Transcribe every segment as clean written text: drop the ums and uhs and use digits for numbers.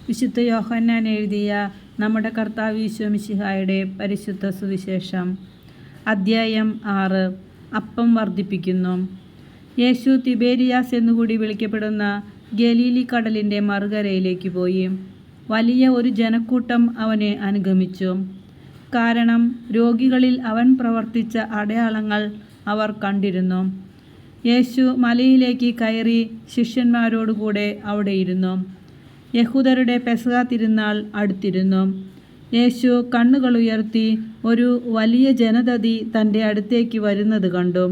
വിശുദ്ധ യോഹന്നാൻ എഴുതിയ നമ്മുടെ കർത്താവ് ഈശോ മിശിഹായുടെ പരിശുദ്ധ സുവിശേഷം. അദ്ധ്യായം 6. അപ്പം വർദ്ധിപ്പിക്കുന്നു. യേശു തിബേരിയാസ് എന്നുകൂടി വിളിക്കപ്പെടുന്ന ഗലീലി കടലിൻ്റെ മറുകരയിലേക്ക് പോയി. വലിയ ഒരു ജനക്കൂട്ടം അവനെ അനുഗമിച്ചു. കാരണം രോഗികളിൽ അവൻ പ്രവർത്തിച്ച അടയാളങ്ങൾ അവർ കണ്ടിരുന്നു. യേശു മലയിലേക്ക് കയറി ശിഷ്യന്മാരോടുകൂടെ അവിടെയിരുന്നു. യഹൂദരുടെ പെസഹ തിരുനാൾ അടുത്തിരുന്നു. യേശു കണ്ണുകൾ ഉയർത്തി ഒരു വലിയ ജനതതി തൻ്റെ അടുത്തേക്ക് വരുന്നത് കണ്ടു.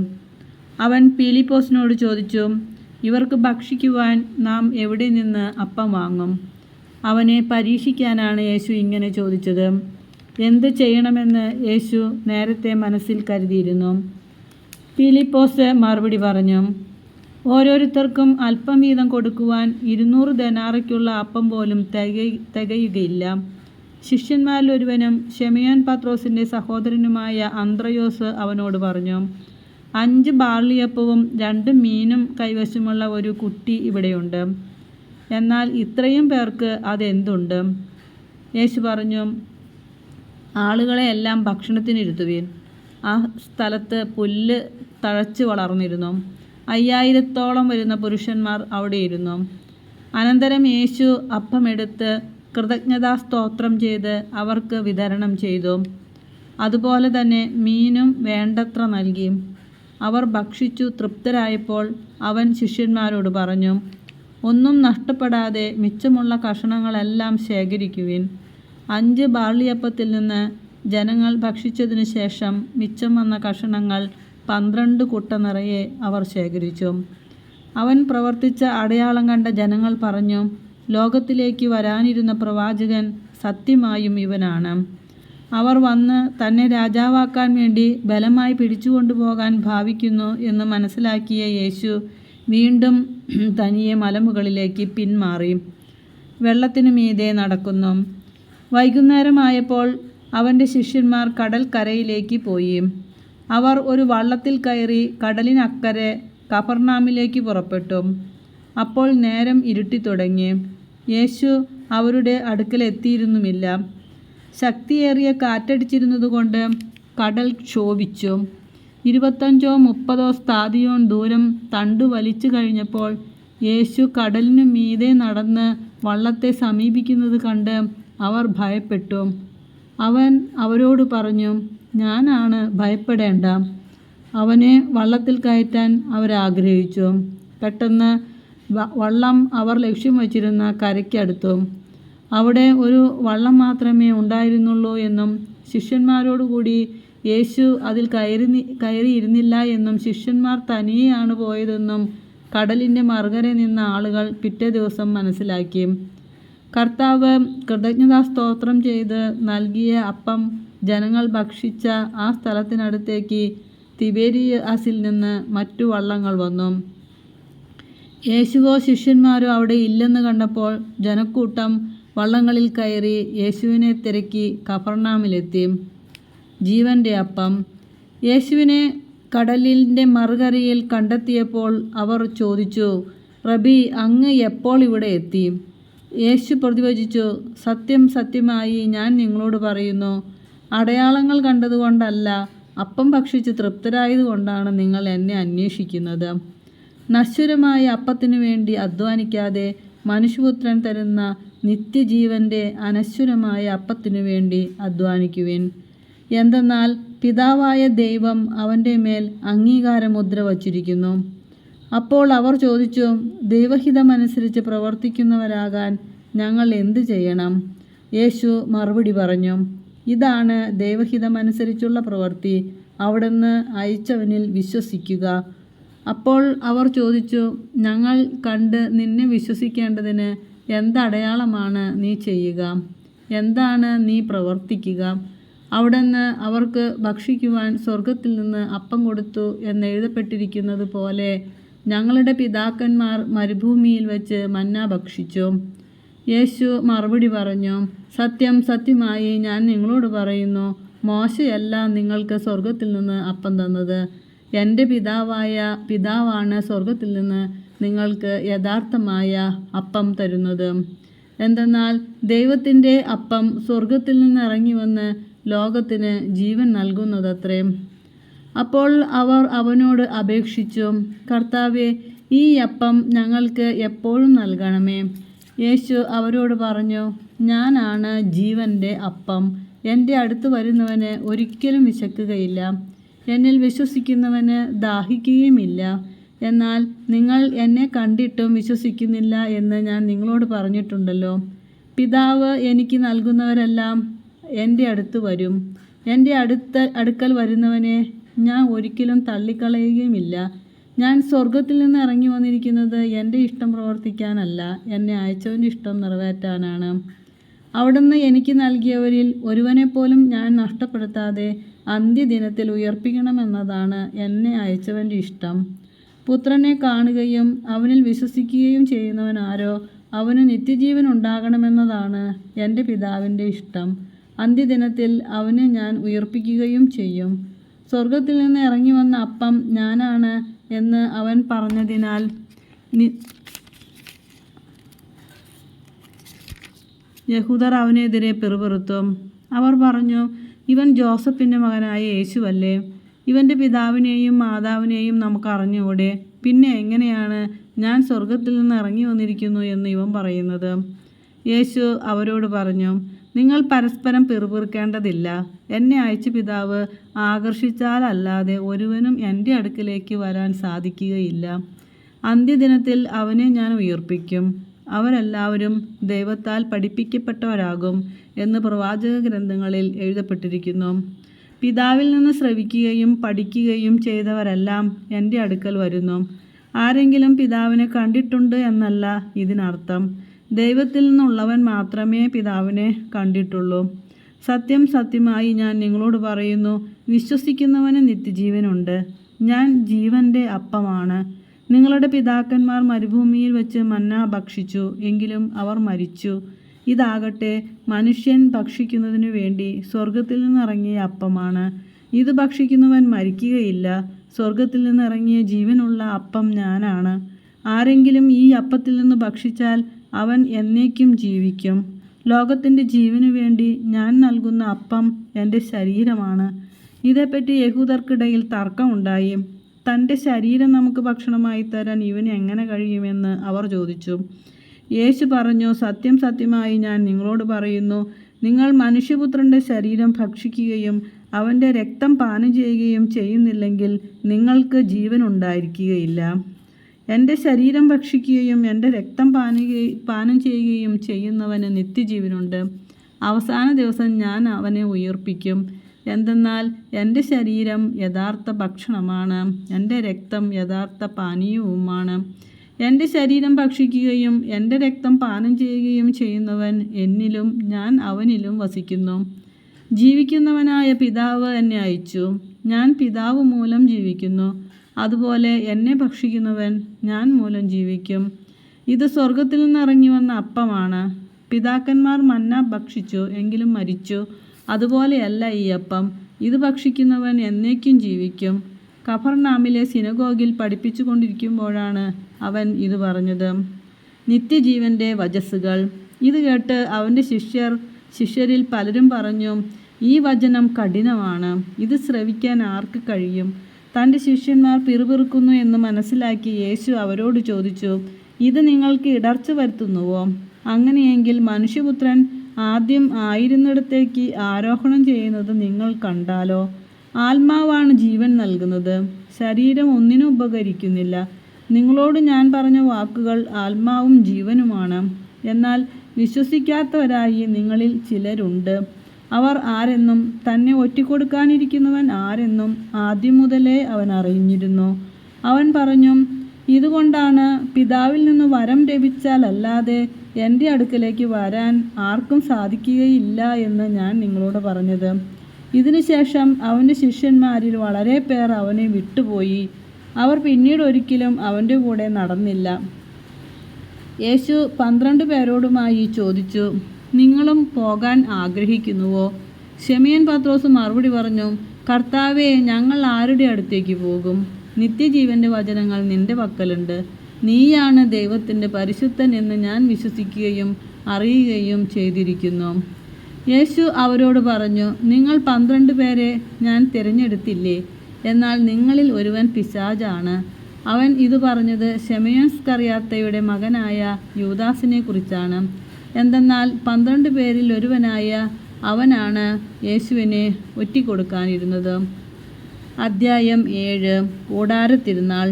അവൻ പീലിപ്പോസിനോട് ചോദിച്ചു, ഇവർക്ക് ഭക്ഷിക്കുവാൻ നാം എവിടെ നിന്ന് അപ്പം വാങ്ങും? അവനെ പരീക്ഷിക്കാനാണ് യേശു ഇങ്ങനെ ചോദിച്ചത്. എന്ത് ചെയ്യണമെന്ന് യേശു നേരത്തെ മനസ്സിൽ കരുതിയിരുന്നു. പീലിപ്പോസ് മറുപടി പറഞ്ഞു, ഓരോരുത്തർക്കും അല്പം വീതം കൊടുക്കുവാൻ 200 ദനാറയ്ക്കുള്ള അപ്പം പോലും തികയുകയില്ല. ശിഷ്യന്മാരിൽ ഒരുവനും ശിമയോൻ പത്രോസിൻ്റെ സഹോദരനുമായ അന്ത്രയോസ് അവനോട് പറഞ്ഞു, 5 ബാർലിയപ്പവും 2 മീനും കൈവശമുള്ള ഒരു കുട്ടി ഇവിടെയുണ്ട്. എന്നാൽ ഇത്രയും പേർക്ക് അതെന്തുണ്ട്? യേശു പറഞ്ഞു, ആളുകളെ എല്ലാം ഭക്ഷണത്തിനിരുത്തുവീൻ. ആ സ്ഥലത്ത് പുല്ല് തഴച്ച് വളർന്നിരുന്നു. 5000-ഓളം വരുന്ന പുരുഷന്മാർ അവിടെയിരുന്നു. അനന്തരം യേശു അപ്പമെടുത്ത് കൃതജ്ഞതാസ്തോത്രം ചെയ്ത് അവർക്ക് വിതരണം ചെയ്തു. അതുപോലെ തന്നെ മീനും വേണ്ടത്ര നൽകി. അവർ ഭക്ഷിച്ചു തൃപ്തരായപ്പോൾ അവൻ ശിഷ്യന്മാരോട് പറഞ്ഞു, ഒന്നും നഷ്ടപ്പെടാതെ മിച്ചമുള്ള കഷണങ്ങളെല്ലാം ശേഖരിക്കുവിൻ. 5 ബാർലിയപ്പത്തിൽ നിന്ന് ജനങ്ങൾ ഭക്ഷിച്ചതിനു ശേഷം മിച്ചം വന്ന കഷണങ്ങൾ 12 കുട്ട നിറയെ അവർ ശേഖരിച്ചു. അവൻ പ്രവർത്തിച്ച അടയാളം കണ്ട ജനങ്ങൾ പറഞ്ഞു, ലോകത്തിലേക്ക് വരാനിരുന്ന പ്രവാചകൻ സത്യമായും ഇവനാണ്. അവർ വന്ന് തന്നെ രാജാവാക്കാൻ വേണ്ടി ബലമായി പിടിച്ചുകൊണ്ടുപോകാൻ ഭാവിക്കുന്നു എന്ന് മനസ്സിലാക്കിയ യേശു വീണ്ടും തനിയെ മലമുകളിലേക്ക് പിന്മാറി വെള്ളത്തിനു മീതെ നടക്കുന്നു. വൈകുന്നേരമായപ്പോൾ അവൻ്റെ ശിഷ്യന്മാർ കടൽ കരയിലേക്ക് പോയി. അവർ ഒരു വള്ളത്തിൽ കയറി കടലിനക്കരെ കഫർനാമിലേക്ക് പുറപ്പെട്ടു. അപ്പോൾ നേരം ഇരുട്ടിത്തുടങ്ങി. യേശു അവരുടെ അടുക്കലെത്തിയിരുന്നുമില്ല. ശക്തിയേറിയ കാറ്റടിച്ചിരുന്നതുകൊണ്ട് കടൽ ക്ഷോഭിച്ചു. 25-30 സ്താദിയോൻ ദൂരം തണ്ടു വലിച്ചു കഴിഞ്ഞപ്പോൾ യേശു കടലിനു മീതെ നടന്ന് വള്ളത്തെ സമീപിക്കുന്നത് കണ്ട് അവർ ഭയപ്പെട്ടു. അവൻ അവരോട് പറഞ്ഞു, ഞാനാണ്, ഭയപ്പെടേണ്ട. അവനെ വള്ളത്തിൽ കയറ്റാൻ അവരാഗ്രഹിച്ചു. പെട്ടെന്ന് വള്ളം അവർ ലക്ഷ്യം വച്ചിരുന്ന കരയ്ക്കടുത്തു. അവിടെ ഒരു വള്ളം മാത്രമേ ഉണ്ടായിരുന്നുള്ളൂ എന്നും ശിഷ്യന്മാരോടുകൂടി യേശു അതിൽ കയറിയിരുന്നില്ല എന്നും ശിഷ്യന്മാർ തനിയെയാണ് പോയതെന്നും കടലിൻ്റെ മറുകര നിന്ന ആളുകൾ പിറ്റേ ദിവസം മനസ്സിലാക്കി. കർത്താവ് കൃതജ്ഞതാസ്തോത്രം ചെയ്ത് നൽകിയ അപ്പം ജനങ്ങൾ ഭക്ഷിച്ച ആ സ്ഥലത്തിനടുത്തേക്ക് തിബേരിയാസിൽ നിന്ന് മറ്റു വള്ളങ്ങൾ വന്നു. യേശുവോ ശിഷ്യന്മാരോ അവിടെ ഇല്ലെന്ന് കണ്ടപ്പോൾ ജനക്കൂട്ടം വള്ളങ്ങളിൽ കയറി യേശുവിനെ തിരക്കി കഫർനാമിലെത്തി. ജീവൻ്റെ അപ്പം. യേശുവിനെ കടലിൻ്റെ മറുകരയിൽ കണ്ടെത്തിയപ്പോൾ അവർ ചോദിച്ചു, റബി, അങ്ങ് എപ്പോൾ ഇവിടെ എത്തി? യേശു പ്രതിവചിച്ചു, സത്യം സത്യമായി ഞാൻ നിങ്ങളോട് പറയുന്നു, അടയാളങ്ങൾ കണ്ടതുകൊണ്ടല്ല, അപ്പം ഭക്ഷിച്ച് തൃപ്തരായതുകൊണ്ടാണ് നിങ്ങൾ എന്നെ അന്വേഷിക്കുന്നത്. നശ്വരമായ അപ്പത്തിനു വേണ്ടി അധ്വാനിക്കാതെ മനുഷ്യപുത്രൻ തരുന്ന നിത്യജീവൻ്റെ അനശ്വരമായ അപ്പത്തിനു വേണ്ടി അധ്വാനിക്കുവിൻ. എന്തെന്നാൽ പിതാവായ ദൈവം അവൻ്റെ മേൽ അംഗീകാരമുദ്ര വച്ചിരിക്കുന്നു. അപ്പോൾ അവർ ചോദിച്ചു, ദൈവഹിതമനുസരിച്ച് പ്രവർത്തിക്കുന്നവരാകാൻ ഞങ്ങൾ എന്തു ചെയ്യണം? യേശു മറുപടി പറഞ്ഞു, ഇതാണ് ദൈവഹിതമനുസരിച്ചുള്ള പ്രവൃത്തി, അവിടുന്ന് അയച്ചവനിൽ വിശ്വസിക്കുക. അപ്പോൾ അവർ ചോദിച്ചു, ഞങ്ങൾ കണ്ട് നിന്നെ വിശ്വസിക്കേണ്ടതിന് എന്തടയാളമാണ് നീ ചെയ്യുക? എന്താണ് നീ പ്രവർത്തിക്കുക? അവിടുന്ന് അവർക്ക് ഭക്ഷിക്കുവാൻ സ്വർഗത്തിൽ നിന്ന് അപ്പം കൊടുത്തു എന്നെഴുതപ്പെട്ടിരിക്കുന്നത് പോലെ ഞങ്ങളുടെ പിതാക്കന്മാർ മരുഭൂമിയിൽ വെച്ച് മന്ന ഭക്ഷിച്ചു. യേശു മറുപടി പറഞ്ഞു, സത്യം സത്യമായി ഞാൻ നിങ്ങളോട് പറയുന്നു, മോശയല്ല നിങ്ങൾക്ക് സ്വർഗത്തിൽ നിന്ന് അപ്പം തന്നത്, എൻ്റെ പിതാവാണ് സ്വർഗത്തിൽ നിന്ന് നിങ്ങൾക്ക് യഥാർത്ഥമായ അപ്പം തരുന്നത്. എന്തെന്നാൽ ദൈവത്തിൻ്റെ അപ്പം സ്വർഗത്തിൽ നിന്ന് ഇറങ്ങി വന്ന് ലോകത്തിന് ജീവൻ നൽകുന്നതത്രേ. അപ്പോൾ അവർ അവനോട് അപേക്ഷിച്ചു, കർത്താവേ, ഈ അപ്പം ഞങ്ങൾക്ക് എപ്പോഴും നൽകണമേ. യേശു അവരോട് പറഞ്ഞു, ഞാനാണ് ജീവൻ്റെ അപ്പം. എൻ്റെ അടുത്ത് വരുന്നവന് ഒരിക്കലും വിശക്കുകയില്ല, എന്നിൽ വിശ്വസിക്കുന്നവന് ദാഹിക്കുകയുമില്ല. എന്നാൽ നിങ്ങൾ എന്നെ കണ്ടിട്ടും വിശ്വസിക്കുന്നില്ല എന്ന് ഞാൻ നിങ്ങളോട് പറഞ്ഞിട്ടുണ്ടല്ലോ. പിതാവ് എനിക്ക് നൽകുന്നവരെല്ലാം എൻ്റെ അടുത്ത് വരും. എൻ്റെ അടുക്കൽ വരുന്നവനെ ഞാൻ ഒരിക്കലും തള്ളിക്കളയുകയുമില്ല. ഞാൻ സ്വർഗത്തിൽ നിന്ന് ഇറങ്ങി വന്നിരിക്കുന്നത് എൻ്റെ ഇഷ്ടം പ്രവർത്തിക്കാനല്ല, എന്നെ അയച്ചവൻ്റെ ഇഷ്ടം നിറവേറ്റാനാണ്. അവിടുന്ന് എനിക്ക് നൽകിയവരിൽ ഒരുവനെപ്പോലും ഞാൻ നഷ്ടപ്പെടുത്താതെ അന്ത്യദിനത്തിൽ ഉയർപ്പിക്കണമെന്നതാണ് എന്നെ അയച്ചവൻ്റെ ഇഷ്ടം. പുത്രനെ കാണുകയും അവനിൽ വിശ്വസിക്കുകയും ചെയ്യുന്നവനാരോ അവന് നിത്യജീവൻ ഉണ്ടാകണമെന്നതാണ് എൻ്റെ പിതാവിൻ്റെ ഇഷ്ടം. അന്ത്യദിനത്തിൽ അവനെ ഞാൻ ഉയർപ്പിക്കുകയും ചെയ്യും. സ്വർഗത്തിൽ നിന്ന് ഇറങ്ങി വന്ന അപ്പം ഞാനാണ് എന്ന് അവൻ പറഞ്ഞതിനാൽ യഹൂദർ അവനെതിരെ പിറുപിറുത്തു. അവർ പറഞ്ഞു, ഇവൻ ജോസഫിൻ്റെ മകനായ യേശുവല്ലേ? ഇവൻ്റെ പിതാവിനെയും മാതാവിനെയും നമുക്ക് അറിഞ്ഞുകൂടെ? പിന്നെ എങ്ങനെയാണ് ഞാൻ സ്വർഗത്തിൽ നിന്ന് ഇറങ്ങി വന്നിരിക്കുന്നു എന്ന് ഇവൻ പറയുന്നത്? യേശു അവരോട് പറഞ്ഞു, നിങ്ങൾ പരസ്പരം പിറുപിറുക്കേണ്ടതില്ല. എന്നെ അയച്ച പിതാവ് ആകർഷിച്ചാലല്ലാതെ ഒരുവനും എൻ്റെ അടുക്കിലേക്ക് വരാൻ സാധിക്കുകയില്ല. അന്ത്യദിനത്തിൽ അവനെ ഞാൻ ഉയർപ്പിക്കും. അവരെല്ലാവരും ദൈവത്താൽ പഠിപ്പിക്കപ്പെട്ടവരാകും എന്ന് പ്രവാചക ഗ്രന്ഥങ്ങളിൽ എഴുതപ്പെട്ടിരിക്കുന്നു. പിതാവിൽ നിന്ന് ശ്രവിക്കുകയും പഠിക്കുകയും ചെയ്തവരെല്ലാം എൻ്റെ അടുക്കൽ വരുന്നു. ആരെങ്കിലും പിതാവിനെ കണ്ടിട്ടുണ്ട് എന്നല്ല ഇതിനർത്ഥം. ദൈവത്തിൽ നിന്നുള്ളവൻ മാത്രമേ പിതാവിനെ കണ്ടിട്ടുള്ളൂ. സത്യം സത്യമായി ഞാൻ നിങ്ങളോട് പറയുന്നു, വിശ്വസിക്കുന്നവന് നിത്യജീവനുണ്ട്. ഞാൻ ജീവൻ്റെ അപ്പമാണ്. നിങ്ങളുടെ പിതാക്കന്മാർ മരുഭൂമിയിൽ വെച്ച് മന്ന ഭക്ഷിച്ചു, എങ്കിലും അവർ മരിച്ചു. ഇതാകട്ടെ മനുഷ്യൻ ഭക്ഷിക്കുന്നതിനു വേണ്ടി സ്വർഗത്തിൽ നിന്നിറങ്ങിയ അപ്പമാണ്. ഇത് ഭക്ഷിക്കുന്നവൻ മരിക്കുകയില്ല. സ്വർഗത്തിൽ നിന്നിറങ്ങിയ ജീവനുള്ള അപ്പം ഞാനാണ്. ആരെങ്കിലും ഈ അപ്പത്തിൽ നിന്ന് ഭക്ഷിച്ചാൽ അവൻ എന്നേക്കും ജീവിക്കും. ലോകത്തിൻ്റെ ജീവനു വേണ്ടി ഞാൻ നൽകുന്ന അപ്പം എൻ്റെ ശരീരമാണ്. ഇതേപ്പറ്റി യഹൂദർക്കിടയിൽ തർക്കമുണ്ടായി. തൻ്റെ ശരീരം നമുക്ക് ഭക്ഷണമായി തരാൻ ഇവന് എങ്ങനെ കഴിയുമെന്ന് അവർ ചോദിച്ചു. യേശു പറഞ്ഞു, സത്യം സത്യമായി ഞാൻ നിങ്ങളോട് പറയുന്നു, നിങ്ങൾ മനുഷ്യപുത്രൻ്റെ ശരീരം ഭക്ഷിക്കുകയും അവൻ്റെ രക്തം പാനം ചെയ്യുകയും ചെയ്യുന്നില്ലെങ്കിൽ നിങ്ങൾക്ക് ജീവൻ ഉണ്ടായിരിക്കുകയില്ല. എൻ്റെ ശരീരം ഭക്ഷിക്കുകയും എൻ്റെ രക്തം പാനം ചെയ്യുകയും ചെയ്യുന്നവന് നിത്യജീവനുണ്ട്. അവസാന ദിവസം ഞാൻ അവനെ ഉയർപ്പിക്കും. എന്തെന്നാൽ എൻ്റെ ശരീരം യഥാർത്ഥ ഭക്ഷണമാണ്, എൻ്റെ രക്തം യഥാർത്ഥ പാനീയവുമാണ്. എൻ്റെ ശരീരം ഭക്ഷിക്കുകയും എൻ്റെ രക്തം പാനം ചെയ്യുകയും ചെയ്യുന്നവൻ എന്നിലും ഞാൻ അവനിലും വസിക്കുന്നു. ജീവിക്കുന്നവനായ പിതാവ് എന്നെ അയച്ചു. ഞാൻ പിതാവ് മൂലം ജീവിക്കുന്നു. അതുപോലെ എന്നെ ഭക്ഷിക്കുന്നവൻ ഞാൻ മൂലം ജീവിക്കും. ഇത് സ്വർഗത്തിൽ നിന്ന് ഇറങ്ങി വന്ന അപ്പമാണ്. പിതാക്കന്മാർ മന്ന ഭക്ഷിച്ചു, എങ്കിലും മരിച്ചു. അതുപോലെയല്ല ഈ അപ്പം. ഇത് ഭക്ഷിക്കുന്നവൻ എന്നേക്കും ജീവിക്കും. കഫർനാമിലെ സിനഗോഗിൽ പഠിപ്പിച്ചു കൊണ്ടിരിക്കുമ്പോഴാണ് അവൻ ഇത് പറഞ്ഞത്. നിത്യജീവൻ്റെ വചസ്സുകൾ. ഇത് കേട്ട് അവൻ്റെ ശിഷ്യരിൽ പലരും പറഞ്ഞു, ഈ വചനം കഠിനമാണ്. ഇത് ശ്രവിക്കാൻ ആർക്ക് കഴിയും? തൻ്റെ ശിഷ്യന്മാർ പിറുപിറുക്കുന്നു എന്ന് മനസ്സിലാക്കി യേശു അവരോട് ചോദിച്ചു, ഇത് നിങ്ങൾക്ക് ഇടർച്ച വരുത്തുന്നുവോ? അങ്ങനെയെങ്കിൽ മനുഷ്യപുത്രൻ ആദ്യം ആയിരുന്നിടത്തേക്ക് ആരോഹണം ചെയ്യുന്നത് നിങ്ങൾ കണ്ടാലോ? ആത്മാവാണ് ജീവൻ നൽകുന്നത്, ശരീരം ഒന്നിനും ഉപകരിക്കുന്നില്ല. നിങ്ങളോട് ഞാൻ പറഞ്ഞ വാക്കുകൾ ആത്മാവും ജീവനുമാണ്. എന്നാൽ വിശ്വസിക്കാത്തവരായി നിങ്ങളിൽ ചിലരുണ്ട്. അവർ ആരെന്നും തന്നെ ഒറ്റിക്കൊടുക്കാനിരിക്കുന്നവൻ ആരെന്നും ആദ്യം മുതലേ അവൻ അറിഞ്ഞിരുന്നു. അവൻ പറഞ്ഞു, ഇതുകൊണ്ടാണ് പിതാവിൽ നിന്ന് വരം ലഭിച്ചാലല്ലാതെ എൻ്റെ അടുക്കലേക്ക് വരാൻ ആർക്കും സാധിക്കുകയില്ല എന്ന് ഞാൻ നിങ്ങളോട് പറഞ്ഞത്. ഇതിനുശേഷം അവൻ്റെ ശിഷ്യന്മാരിൽ വളരെ പേർ അവനെ വിട്ടുപോയി. അവർ പിന്നീട് ഒരിക്കലും അവൻ്റെ കൂടെ നടന്നില്ല. യേശു 12 പേരോടുമായി ചോദിച്ചു, നിങ്ങളും പോകാൻ ആഗ്രഹിക്കുന്നുവോ? ശിമോൻ പത്രോസ് മറുപടി പറഞ്ഞു, കർത്താവേ, ഞങ്ങൾ ആരുടെ അടുത്തേക്ക് പോകും? നിത്യജീവൻ്റെ വചനങ്ങൾ നിൻ്റെ പക്കലുണ്ട്. നീയാണ് ദൈവത്തിൻ്റെ പരിശുദ്ധൻ എന്ന് ഞാൻ വിശ്വസിക്കുകയും അറിയുകയും ചെയ്തിരിക്കുന്നു. യേശു അവരോട് പറഞ്ഞു, നിങ്ങൾ 12 പേരെ ഞാൻ തിരഞ്ഞെടുത്തില്ലേ? എന്നാൽ നിങ്ങളിൽ ഒരുവൻ പിശാചാണ്. അവൻ ഇത് പറഞ്ഞത് ശിമയോൻ സ്കറിയാത്തയുടെ മകനായ യൂദാസിനെ കുറിച്ചാണ്. എന്തെന്നാൽ 12 പേരിൽ ഒരുവനായ അവനാണ് യേശുവിനെ ഒറ്റിക്കൊടുക്കാനിരുന്നത്. അദ്ധ്യായം 7. കൂടാരത്തിരുന്നാൾ.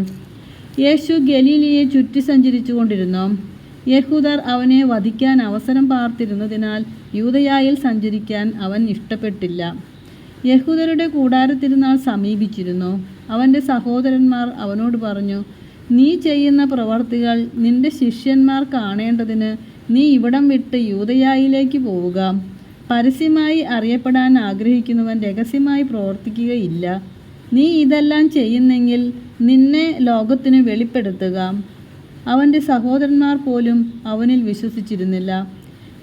യേശു ഗലീലയെ ചുറ്റി സഞ്ചരിച്ചു കൊണ്ടിരുന്നു. യഹൂദർ അവനെ വധിക്കാൻ അവസരം പാർത്തിരുന്നതിനാൽ യൂദയായിൽ സഞ്ചരിക്കാൻ അവൻ ഇഷ്ടപ്പെട്ടില്ല. യഹൂദരുടെ കൂടാരത്തിരുന്നാൾ സമീപിച്ചിരുന്നു. അവൻ്റെ സഹോദരന്മാർ അവനോട് പറഞ്ഞു, നീ ചെയ്യുന്ന പ്രവർത്തികൾ നിന്റെ ശിഷ്യന്മാർ കാണേണ്ടതിന് നീ ഇവിടം വിട്ട് യൂദയായിലേക്ക് പോവുക. പരസ്യമായി അറിയപ്പെടാൻ ആഗ്രഹിക്കുന്നവൻ രഹസ്യമായി പ്രവർത്തിക്കുകയില്ല. നീ ഇതെല്ലാം ചെയ്യുന്നെങ്കിൽ നിന്നെ ലോകത്തിന് വെളിപ്പെടുത്തുക. അവൻ്റെ സഹോദരന്മാർ പോലും അവനിൽ വിശ്വസിച്ചിരുന്നില്ല.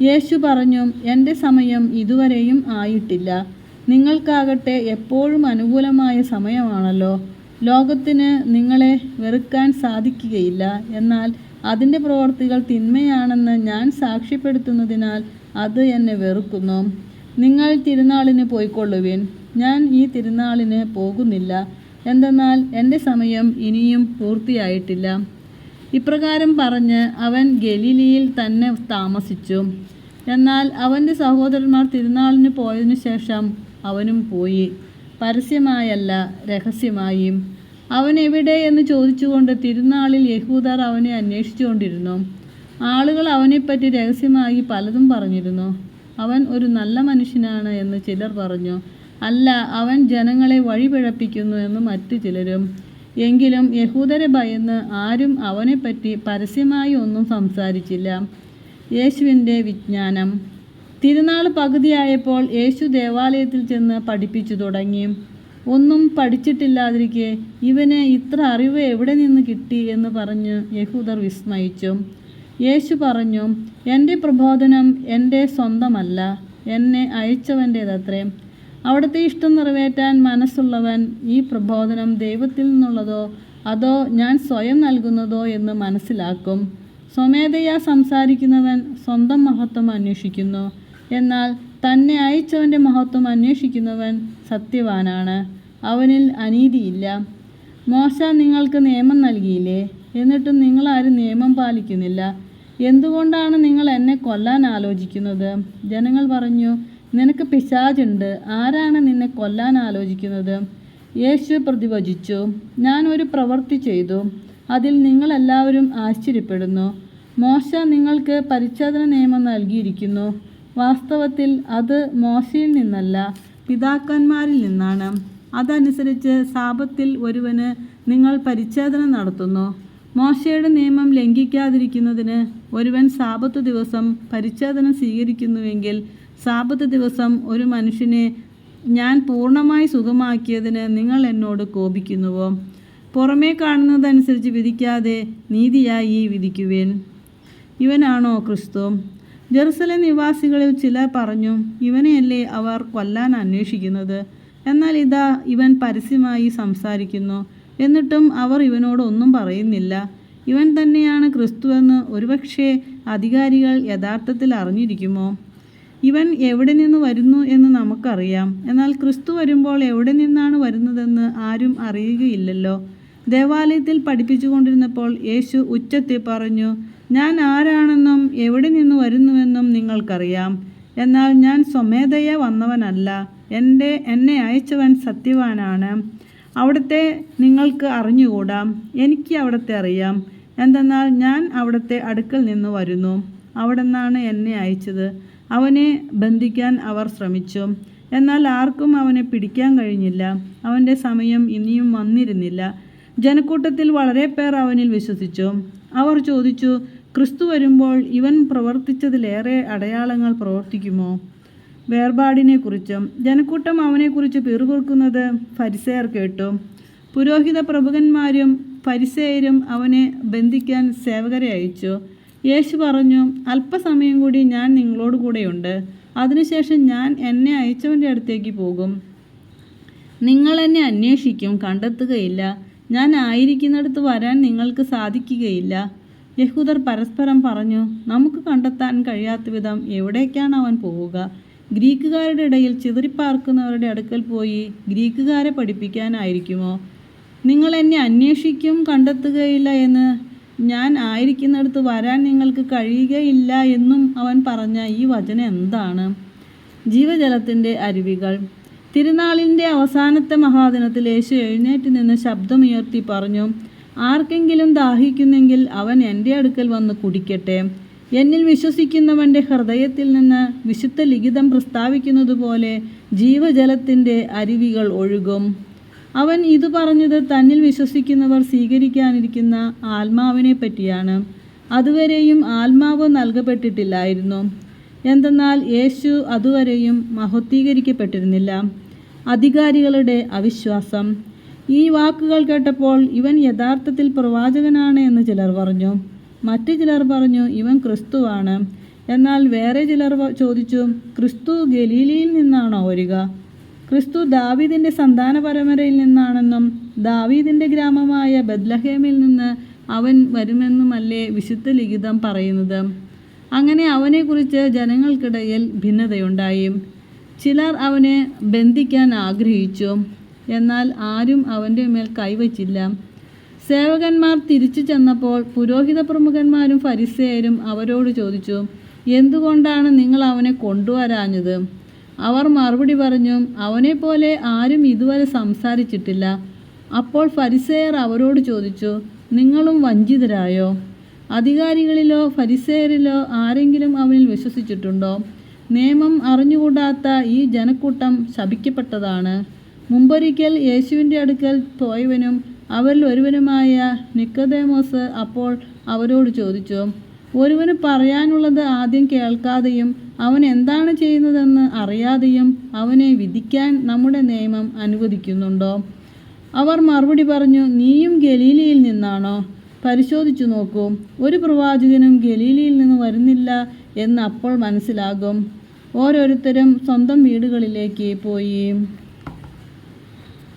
യേശു പറഞ്ഞു, എൻ്റെ സമയം ഇതുവരെയും ആയിട്ടില്ല. നിങ്ങൾക്കാകട്ടെ എപ്പോഴും അനുകൂലമായ സമയമാണല്ലോ. ലോകത്തിന് നിങ്ങളെ വെറുക്കാൻ സാധിക്കുകയില്ല. എന്നാൽ അതിൻ്റെ പ്രവർത്തികൾ തിന്മയാണെന്ന് ഞാൻ സാക്ഷ്യപ്പെടുത്തുന്നതിനാൽ അത് എന്നെ വെറുക്കുന്നു. നിങ്ങൾ തിരുനാളിന് പോയിക്കൊള്ളുവിൻ. ഞാൻ ഈ തിരുനാളിന് പോകുന്നില്ല. എന്തെന്നാൽ എൻ്റെ സമയം ഇനിയും പൂർത്തിയായിട്ടില്ല. ഇപ്രകാരം പറഞ്ഞ് അവൻ ഗലീലയിൽ തന്നെ താമസിച്ചു. എന്നാൽ അവൻ്റെ സഹോദരന്മാർ തിരുനാളിന് പോയതിനു ശേഷം അവനും പോയി, പരസ്യമായല്ല രഹസ്യമായി. അവൻ എവിടെ എന്ന് ചോദിച്ചുകൊണ്ട് തിരുനാളിൽ യഹൂദർ അവനെ അന്വേഷിച്ചുകൊണ്ടിരുന്നു. ആളുകൾ അവനെപ്പറ്റി രഹസ്യമായി പലതും പറഞ്ഞിരുന്നു. അവൻ ഒരു നല്ല മനുഷ്യനാണ് എന്ന് ചിലർ പറഞ്ഞു. അല്ല, അവൻ ജനങ്ങളെ വഴിപിഴപ്പിക്കുന്നു എന്ന് മറ്റു ചിലരും. എങ്കിലും യഹൂദരെ ഭയന്ന് ആരും അവനെപ്പറ്റി പരസ്യമായി ഒന്നും സംസാരിച്ചില്ല. യേശുവിൻ്റെ വിജ്ഞാനം. തിരുനാൾ പകുതിയായപ്പോൾ യേശു ദേവാലയത്തിൽ ചെന്ന് പഠിപ്പിച്ചു തുടങ്ങി. ഒന്നും പഠിച്ചിട്ടില്ലാതിരിക്കെ ഇവന് ഇത്ര അറിവ് എവിടെ നിന്ന് കിട്ടി എന്ന് പറഞ്ഞ് യഹൂദർ വിസ്മയിച്ചു. യേശു പറഞ്ഞു, എൻ്റെ പ്രബോധനം എൻ്റെ സ്വന്തമല്ല, എന്നെ അയച്ചവൻ്റേതത്രേ. അവിടുത്തെ ഇഷ്ടം നിറവേറ്റാൻ മനസ്സുള്ളവൻ ഈ പ്രബോധനം ദൈവത്തിൽ നിന്നുള്ളതോ അതോ ഞാൻ സ്വയം നൽകുന്നതോ എന്ന് മനസ്സിലാക്കും. സ്വമേധയാ സംസാരിക്കുന്നവൻ സ്വന്തം മഹത്വം അന്വേഷിക്കുന്നു. എന്നാൽ തന്നെ അയച്ചവൻ്റെ മഹത്വം അന്വേഷിക്കുന്നവൻ സത്യവാനാണ്, അവനിൽ അനീതിയില്ല. മോശ നിങ്ങൾക്ക് നിയമം നൽകിയില്ലേ? എന്നിട്ടും നിങ്ങളാരും നിയമം പാലിക്കുന്നില്ല. എന്തുകൊണ്ടാണ് നിങ്ങൾ എന്നെ കൊല്ലാൻ ആലോചിക്കുന്നത്? ജനങ്ങൾ പറഞ്ഞു, നിനക്ക് പിശാചുണ്ട്. ആരാണ് നിന്നെ കൊല്ലാൻ ആലോചിക്കുന്നത്? യേശു പ്രതിവചിച്ചു, ഞാൻ ഒരു പ്രവൃത്തി ചെയ്തു, അതിൽ നിങ്ങളെല്ലാവരും ആശ്ചര്യപ്പെടുന്നു. മോശ നിങ്ങൾക്ക് പരിച്ഛേദന നിയമം നൽകിയിരിക്കുന്നു. വാസ്തവത്തിൽ അത് മോശയിൽ നിന്നല്ല, പിതാക്കന്മാരിൽ നിന്നാണ്. അതനുസരിച്ച് സാബത്തിൽ ഒരുവന് നിങ്ങൾ പരിച്ഛേദന നടത്തുന്നു. മോശയുടെ നിയമം ലംഘിക്കാതിരിക്കുന്നതിന് ഒരുവൻ സാബത്ത് ദിവസം പരിച്ഛേദന സ്വീകരിക്കുന്നുവെങ്കിൽ സാബത്ത് ദിവസം ഒരു മനുഷ്യനെ ഞാൻ പൂർണ്ണമായി സുഖമാക്കിയതിന് നിങ്ങൾ എന്നോട് കോപിക്കുന്നുവോ? പുറമേ കാണുന്നതനുസരിച്ച് വിധിക്കാതെ നീതിയായി വിധിക്കുവിൻ. ഇവനാണോ ക്രിസ്തു? ജെറുസലേം നിവാസികളിൽ ചിലർ പറഞ്ഞു, ഇവനെയല്ലേ അവർ കൊല്ലാൻ അന്വേഷിക്കുന്നത്? എന്നാൽ ഇതാ ഇവൻ പരസ്യമായി സംസാരിക്കുന്നു. എന്നിട്ടും അവർ ഇവനോട് ഒന്നും പറയുന്നില്ല. ഇവൻ തന്നെയാണ് ക്രിസ്തുവെന്ന് ഒരുപക്ഷെ അധികാരികൾ യഥാർത്ഥത്തിൽ അറിഞ്ഞിരിക്കുമോ? ഇവൻ എവിടെ നിന്ന് വരുന്നു എന്ന് നമുക്കറിയാം. എന്നാൽ ക്രിസ്തു വരുമ്പോൾ എവിടെ നിന്നാണ് വരുന്നതെന്ന് ആരും അറിയുകയില്ലല്ലോ. ദേവാലയത്തിൽ പഠിപ്പിച്ചുകൊണ്ടിരുന്നപ്പോൾ യേശു ഉച്ചത്തിൽ പറഞ്ഞു, ഞാൻ ആരാണെന്നും എവിടെ നിന്ന് വരുന്നുവെന്നും നിങ്ങൾക്കറിയാം. എന്നാൽ ഞാൻ സ്വമേധയ വന്നവനല്ല, എന്നെ അയച്ചവൻ സത്യവാനാണ്. അവിടുത്തെ നിങ്ങൾക്ക് അറിഞ്ഞുകൂടാ, എനിക്ക് അവിടുത്തെ അറിയാം. എന്തെന്നാൽ ഞാൻ അവിടുത്തെ അടുക്കൽ നിന്ന് വരുന്നു, അവിടെ നിന്നാണ് എന്നെ അയച്ചത്. അവനെ ബന്ധിക്കാൻ അവർ ശ്രമിച്ചു, എന്നാൽ ആർക്കും അവനെ പിടിക്കാൻ കഴിഞ്ഞില്ല. അവൻ്റെ സമയം ഇനിയും വന്നിരുന്നില്ല. ജനക്കൂട്ടത്തിൽ വളരെ പേർ അവനിൽ വിശ്വസിച്ചു. അവർ ചോദിച്ചു, ക്രിസ്തു വരുമ്പോൾ ഇവൻ പ്രവർത്തിച്ചതിലേറെ അടയാളങ്ങൾ പ്രവർത്തിക്കുമോ? വേർപാടിനെക്കുറിച്ചും ജനക്കൂട്ടം അവനെക്കുറിച്ച് പിറുപിറുക്കുന്നത് ഫരിസേയർ കേട്ടു. പുരോഹിത പ്രഭുക്കന്മാരും ഫരിസേയരും അവനെ ബന്ധിക്കാൻ സേവകരെ അയച്ചു. യേശു പറഞ്ഞു, അല്പസമയം കൂടി ഞാൻ നിങ്ങളോട് കൂടെയുണ്ട്. അതിനുശേഷം ഞാൻ എന്നെ അയച്ചവൻ്റെ അടുത്തേക്ക് പോകും. നിങ്ങൾ എന്നെ അന്വേഷിക്കും, കണ്ടെത്തുകയില്ല. ഞാൻ ആയിരിക്കുന്നിടത്ത് വരാൻ നിങ്ങൾക്ക് സാധിക്കുകയില്ല. യഹൂദർ പരസ്പരം പറഞ്ഞു, നമുക്ക് കണ്ടെത്താൻ കഴിയാത്ത വിധം എവിടേക്കാണ് അവൻ പോവുക? ഗ്രീക്കുകാരുടെ ഇടയിൽ ചിതറിപ്പാർക്കുന്നവരുടെ അടുക്കൽ പോയി ഗ്രീക്കുകാരെ പഠിപ്പിക്കാനായിരിക്കുമോ? നിങ്ങൾ എന്നെ അന്വേഷിക്കും, കണ്ടെത്തുകയില്ല എന്ന്, ഞാൻ ആയിരിക്കുന്നിടത്ത് വരാൻ നിങ്ങൾക്ക് കഴിയുകയില്ല എന്നും അവൻ പറഞ്ഞ ഈ വചനം എന്താണ്? ജീവജലത്തിൻ്റെ അരുവികൾ. തിരുനാളിൻ്റെ അവസാനത്തെ മഹാദിനത്തിൽ യേശു എഴുന്നേറ്റ് നിന്ന് ശബ്ദമുയർത്തി പറഞ്ഞു, ആർക്കെങ്കിലും ദാഹിക്കുന്നെങ്കിൽ അവൻ എൻ്റെ അടുക്കൽ വന്ന് കുടിക്കട്ടെ. എന്നിൽ വിശ്വസിക്കുന്നവൻ്റെ ഹൃദയത്തിൽ നിന്ന് വിശുദ്ധ ലിഖിതം പ്രസ്താവിക്കുന്നത് പോലെ ജീവജലത്തിൻ്റെ അരുവികൾ ഒഴുകും. അവൻ ഇത് പറഞ്ഞത് തന്നിൽ വിശ്വസിക്കുന്നവർ സ്വീകരിക്കാനിരിക്കുന്ന ആത്മാവിനെ പറ്റിയാണ്. അതുവരെയും ആത്മാവ് നൽകപ്പെട്ടിട്ടില്ലായിരുന്നു. എന്തെന്നാൽ യേശു അതുവരെയും മഹത്വീകരിക്കപ്പെട്ടിരുന്നില്ല. അധികാരികളുടെ അവിശ്വാസം. ഈ വാക്കുകൾ കേട്ടപ്പോൾ ഇവൻ യഥാർത്ഥത്തിൽ പ്രവാചകനാണ് എന്ന് ചിലർ പറഞ്ഞു. മറ്റു ചിലർ പറഞ്ഞു, ഇവൻ ക്രിസ്തുവാണ്. എന്നാൽ വേറെ ചിലർ ചോദിച്ചു, ക്രിസ്തു ഗലീലയിൽ നിന്നാണോ വരിക? ക്രിസ്തു ദാവീദിൻ്റെ സന്താന പരമ്പരയിൽ നിന്നാണെന്നും ദാവീദിൻ്റെ ഗ്രാമമായ ബത്ലഹേമിൽ നിന്ന് അവൻ വരുമെന്നുമല്ലേ വിശുദ്ധ ലിഖിതം പറയുന്നത്? അങ്ങനെ അവനെക്കുറിച്ച് ജനങ്ങൾക്കിടയിൽ ഭിന്നതയുണ്ടായി. ചിലർ അവനെ ബന്ധിക്കാൻ ആഗ്രഹിച്ചു, എന്നാൽ ആരും അവൻ്റെ മേൽ കൈവച്ചില്ല. സേവകന്മാർ തിരിച്ചു ചെന്നപ്പോൾ പുരോഹിത പ്രമുഖന്മാരും ഫരിസേയരും അവരോട് ചോദിച്ചു, എന്തുകൊണ്ടാണ് നിങ്ങൾ അവനെ കൊണ്ടുവരാഞ്ഞത്? അവർ മറുപടി പറഞ്ഞു, അവനെപ്പോലെ ആരും ഇതുവരെ സംസാരിച്ചിട്ടില്ല. അപ്പോൾ ഫരിസേയർ അവരോട് ചോദിച്ചു, നിങ്ങളും വഞ്ചിതരായോ? അധികാരികളിലോ ഫരിസേയരിലോ ആരെങ്കിലും അവനിൽ വിശ്വസിച്ചിട്ടുണ്ടോ? നിയമം അറിഞ്ഞുകൂടാത്ത ഈ ജനക്കൂട്ടം ശപിക്കപ്പെട്ടതാണ്. മുമ്പൊരിക്കൽ യേശുവിൻ്റെ അടുക്കൽ പോയവനും അവരിൽ ഒരുവനുമായ നിക്കോദേമോസ് അപ്പോൾ അവരോട് ചോദിച്ചു, ഒരുവന് പറയാനുള്ളത് ആദ്യം കേൾക്കാതെയും അവൻ എന്താണ് ചെയ്യുന്നതെന്ന് അറിയാതെയും അവനെ വിധിക്കാൻ നമ്മുടെ നിയമം അനുവദിക്കുന്നുണ്ടോ? അവർ മറുപടി പറഞ്ഞു, നീയും ഗലീലയിൽ നിന്നാണോ? പരിശോധിച്ചു നോക്കൂ, ഒരു പ്രവാചകനും ഗലീലയിൽ നിന്ന് വരുന്നില്ല എന്ന് അപ്പോൾ മനസ്സിലാകും. ഓരോരുത്തരും സ്വന്തം വീടുകളിലേക്ക് പോയി.